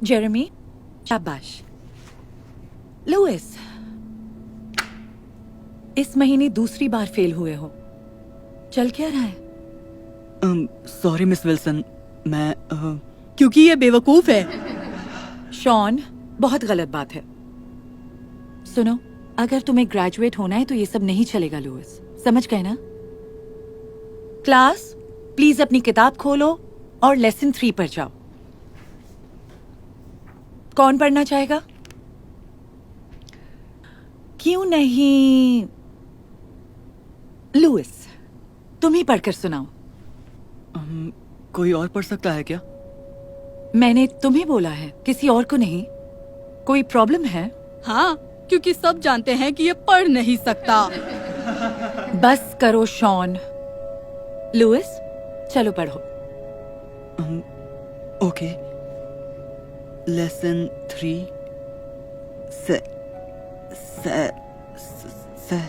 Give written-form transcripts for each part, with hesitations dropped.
Jeremy, शाबाश। Louis, इस महीने दूसरी बार फेल हुए हो। चल क्या रहा है? सॉरी मिस विल्सन, मैं क्योंकि ये बेवकूफ है। शॉन, बहुत गलत बात है। सुनो, अगर तुम्हें ग्रेजुएट होना है तो ये सब नहीं चलेगा लुइस, समझ गए ना? क्लास, प्लीज अपनी किताब खोलो और लेसन 3 पर जाओ। कौन पढ़ना चाहेगा? क्यों नहीं? लुइस, तुम ही पढ़कर सुनाओ। कोई और पढ़ सकता है क्या? मैंने तुम्हें बोला है, किसी और को नहीं। कोई प्रॉब्लम है? हाँ, क्योंकि सब जानते हैं कि ये पढ़ नहीं सकता। बस करो शॉन। लुइस, चलो पढ़ो। ओके। लेसन 3 से से से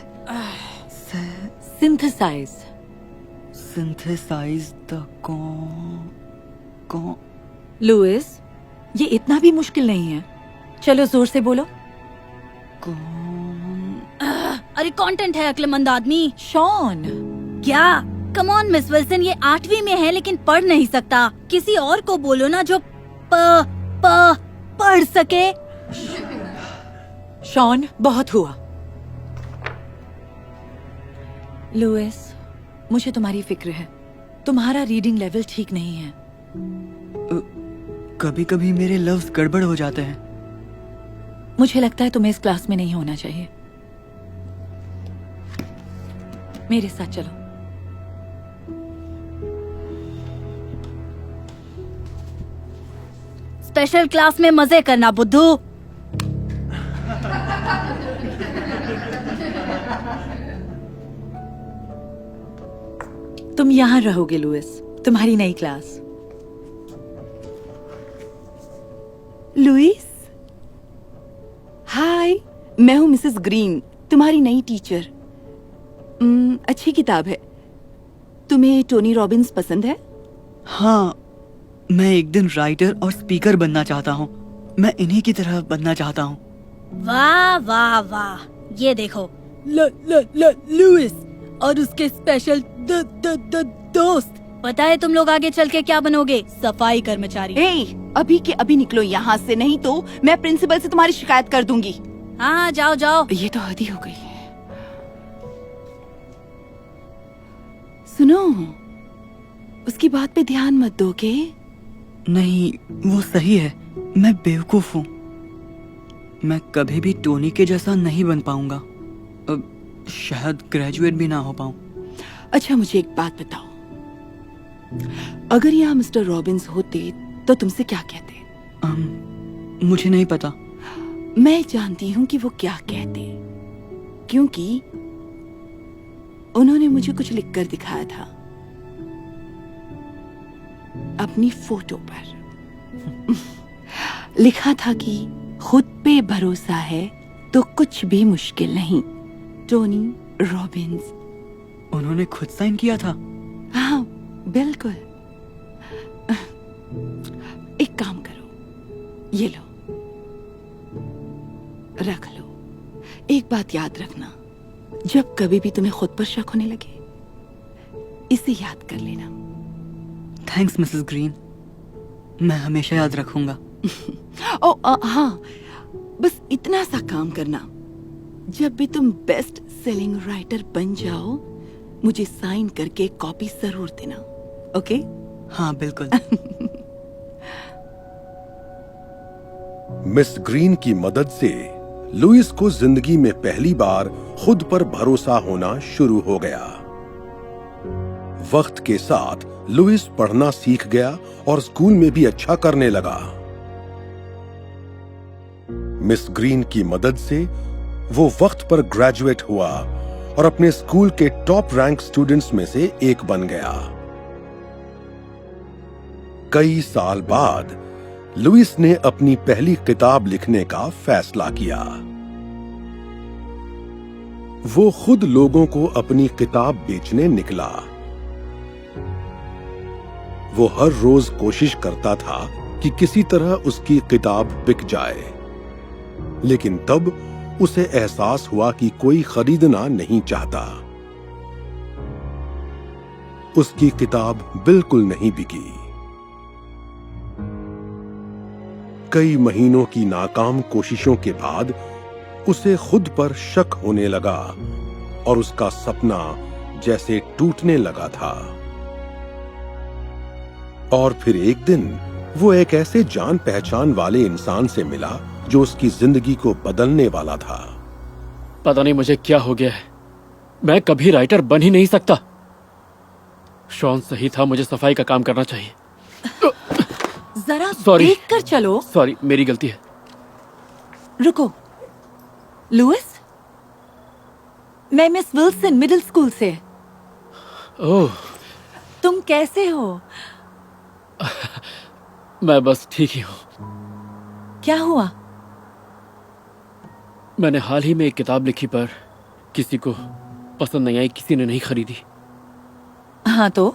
से सिंथेसाइज। सिंथेसाइज द कॉ लुइस, ये इतना भी मुश्किल नहीं है। चलो जोर से बोलो। अरे कंटेंट है अक्लमंद आदमी। शॉन, क्या? कम ऑन मिस विल्सन, ये 8वीं में है लेकिन पढ़ नहीं सकता। किसी और को बोलो ना जो पढ़ सके। शॉन, बहुत हुआ। लुइस, मुझे तुम्हारी फिक्र है। तुम्हारा रीडिंग लेवल ठीक नहीं है। कभी कभी मेरे लफ्ज गड़बड़ हो जाते हैं। मुझे लगता है तुम्हें इस क्लास में नहीं होना चाहिए। मेरे साथ चलो। स्पेशल क्लास में मजे करना बुद्धू। तुम यहाँ रहोगे लुइस, तुम्हारी नई क्लास। लुइस, हाय, मैं हूँ मिसेस ग्रीन, तुम्हारी नई टीचर। अच्छी किताब है। तुम्हें टोनी रॉबिन्स पसंद है? हाँ, मैं एक दिन राइटर और स्पीकर बनना चाहता हूँ। मैं इन्हीं की तरह बनना चाहता हूँ। वाह वाह वाह, ये देखो लुइस और उसके स्पेशल दोस्त। पता है तुम लोग आगे चल के क्या बनोगे? सफाई कर्मचारी। अभी के अभी निकलो यहाँ से, नहीं तो मैं प्रिंसिपल से तुम्हारी शिकायत कर दूंगी। हाँ, जाओ जाओ। ये तो हद ही हो गई है। सुनो, उसकी बात पे ध्यान मत दोगे। नहीं, वो सही है। मैं बेवकूफ हूँ। मैं कभी भी टोनी के जैसा नहीं बन पाऊंगा। शायद ग्रेजुएट भी ना हो पाऊं। अच्छा, मुझे एक बात बताओ, अगर यहाँ मिस्टर रॉबिन्स होते तो तुमसे क्या कहते? मुझे नहीं पता। मैं जानती हूँ कि वो क्या कहते, क्योंकि उन्होंने मुझे कुछ लिखकर दिखाया था अपनी फोटो पर। लिखा था कि खुद पे भरोसा है तो कुछ भी मुश्किल नहीं, टोनी रॉबिन्स। उन्होंने खुद साइन किया था? हाँ, बिल्कुल। एक काम करो, ये लो, रख लो। एक बात याद रखना, जब कभी भी तुम्हें खुद पर शक होने लगे, इसे याद कर लेना। थैंक्स मिसेस ग्रीन, मैं हमेशा याद रखूंगा। हाँ, बस इतना सा काम करना, जब भी तुम बेस्ट सेलिंग राइटर बन जाओ, मुझे साइन करके कॉपी जरूर देना। ओके? हाँ, बिल्कुल। मिस ग्रीन की मदद से लुइस को जिंदगी में पहली बार खुद पर भरोसा होना शुरू हो गया। वक्त के साथ लुइस पढ़ना सीख गया और स्कूल में भी अच्छा करने लगा। मिस ग्रीन की मदद से वो वक्त पर ग्रेजुएट हुआ और अपने स्कूल के टॉप रैंक स्टूडेंट्स में से एक बन गया। कई साल बाद लुइस ने अपनी पहली किताब लिखने का फैसला किया। वो खुद लोगों को अपनी किताब बेचने निकला। वो हर रोज कोशिश करता था कि किसी तरह उसकी किताब बिक जाए, लेकिन तब उसे एहसास हुआ कि कोई खरीदना नहीं चाहता। उसकी किताब बिल्कुल नहीं बिकी। कई महीनों की नाकाम कोशिशों के बाद उसे खुद पर शक होने लगा और उसका सपना जैसे टूटने लगा था। और फिर एक दिन वो एक ऐसे जान पहचान वाले इंसान से मिला जो उसकी जिंदगी को बदलने वाला था। पता नहीं मुझे क्या हो गया है, मैं कभी राइटर बन ही नहीं सकता। शॉन सही था, मुझे सफाई का काम करना चाहिए। जरा Sorry. देख कर चलो। सॉरी, मेरी गलती है। रुको, लुइस, मैं मिस विल्सन मिडिल स्कूल से। ओह, तुम कैसे हो? मैं बस ठीक ही हूँ। क्या हुआ? मैंने हाल ही में एक किताब लिखी पर किसी को पसंद नहीं आई, किसी ने नहीं खरीदी। हाँ तो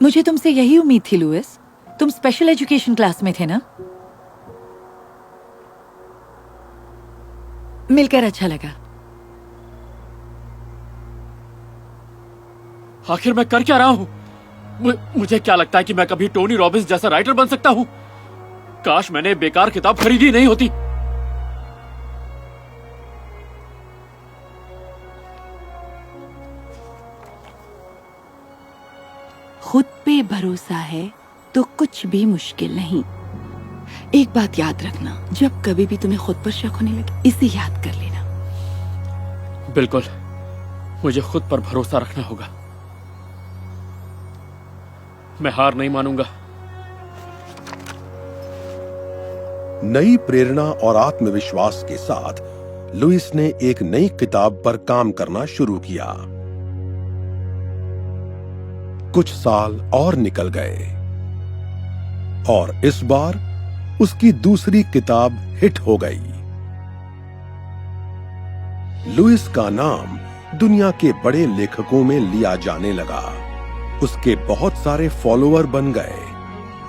मुझे तुमसे यही उम्मीद थी लुइस। तुम स्पेशल एजुकेशन क्लास में थे ना? मिलकर अच्छा लगा। आखिर मैं कर क्या रहा हूँ? मुझे क्या लगता है कि मैं कभी टोनी रॉबिन्स जैसा राइटर बन सकता हूँ? काश मैंने बेकार किताब खरीदी नहीं होती। खुद पे भरोसा है तो कुछ भी मुश्किल नहीं। एक बात याद रखना, जब कभी भी तुम्हें खुद पर शक होने लगे, इसे याद कर लेना। बिल्कुल, मुझे खुद पर भरोसा रखना होगा। मैं हार नहीं मानूंगा। नई प्रेरणा और आत्मविश्वास के साथ लुइस ने एक नई किताब पर काम करना शुरू किया। कुछ साल और निकल गए और इस बार उसकी दूसरी किताब हिट हो गई। लुइस का नाम दुनिया के बड़े लेखकों में लिया जाने लगा। उसके बहुत सारे फॉलोअर बन गए।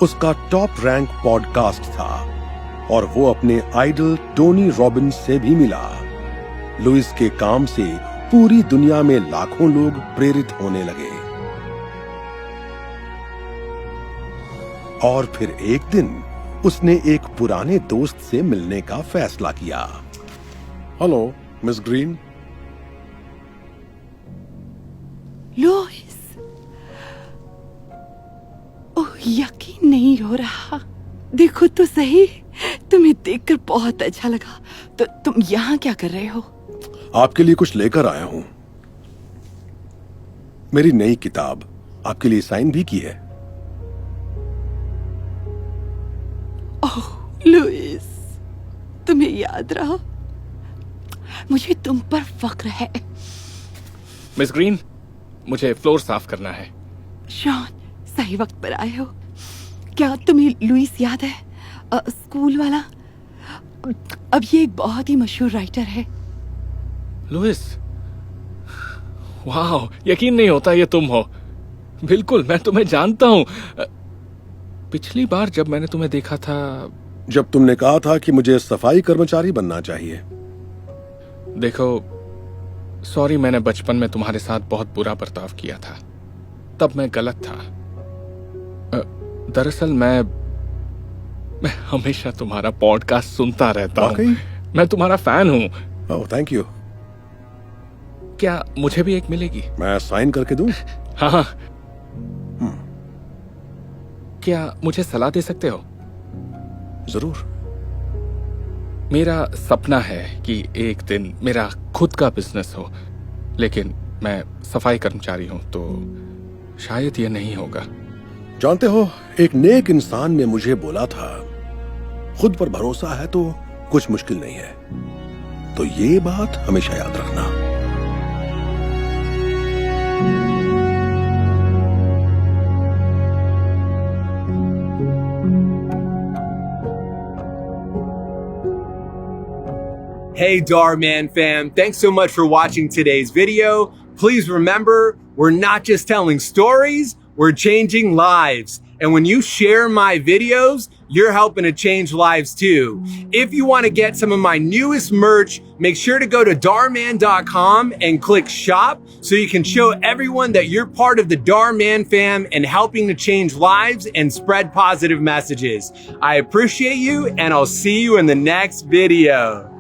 उसका टॉप रैंक पॉडकास्ट था और वो अपने आइडल टोनी रॉबिन्स से भी मिला। लुइस के काम से पूरी दुनिया में लाखों लोग प्रेरित होने लगे। और फिर एक दिन उसने एक पुराने दोस्त से मिलने का फैसला किया। Hello miss green. लुइस, ओह, यकीन नहीं हो रहा। देखो तो सही, तुम्हें देखकर बहुत अच्छा लगा। तो तुम यहाँ क्या कर रहे हो? आपके लिए कुछ लेकर आया हूं। मेरी नई किताब आपके लिए साइन भी की है। ओह लुइस, तुम्हें याद रहा। मुझे तुम पर फक्र है। मिस ग्रीन, मुझे फ्लोर साफ करना है। शॉन, सही वक्त पर आए हो। क्या तुम्हें लुइस याद है? स्कूल वाला। अब ये एक बहुत ही मशहूर राइटर है। लुइस, वाह, यकीन नहीं होता ये तुम हो। बिल्कुल, मैं तुम्हें जानता हूं। पिछली बार जब मैंने तुम्हें देखा था, जब तुमने कहा था कि मुझे सफाई कर्मचारी बनना चाहिए। देखो, सॉरी, मैंने बचपन में तुम्हारे साथ बहुत बुरा बर्ताव किया था। तब मैं गलत था। दरअसल मैं हमेशा तुम्हारा पॉडकास्ट सुनता रहता हूँ। मैं तुम्हारा फैन हूँ। ओह, थैंक यू। क्या मुझे भी एक मिलेगी? मैं साइन करके दूं? हाँ। क्या मुझे सलाह दे सकते हो? जरूर। मेरा सपना है कि एक दिन मेरा खुद का बिजनेस हो, लेकिन मैं सफाई कर्मचारी हूं, तो शायद ये नहीं होगा। जानते हो, एक नेक इंसान ने मुझे बोला था, खुद पर भरोसा है तो कुछ मुश्किल नहीं है। तो ये बात हमेशा याद रखना। Hey Darman fam, thanks so much for watching today's video. Please remember, we're not just telling stories, we're changing lives. And when you share my videos, you're helping to change lives too. If you want to get some of my newest merch, make sure to go to darman.com and click shop so you can show everyone that you're part of the Darman fam and helping to change lives and spread positive messages. I appreciate you, and I'll see you in the next video.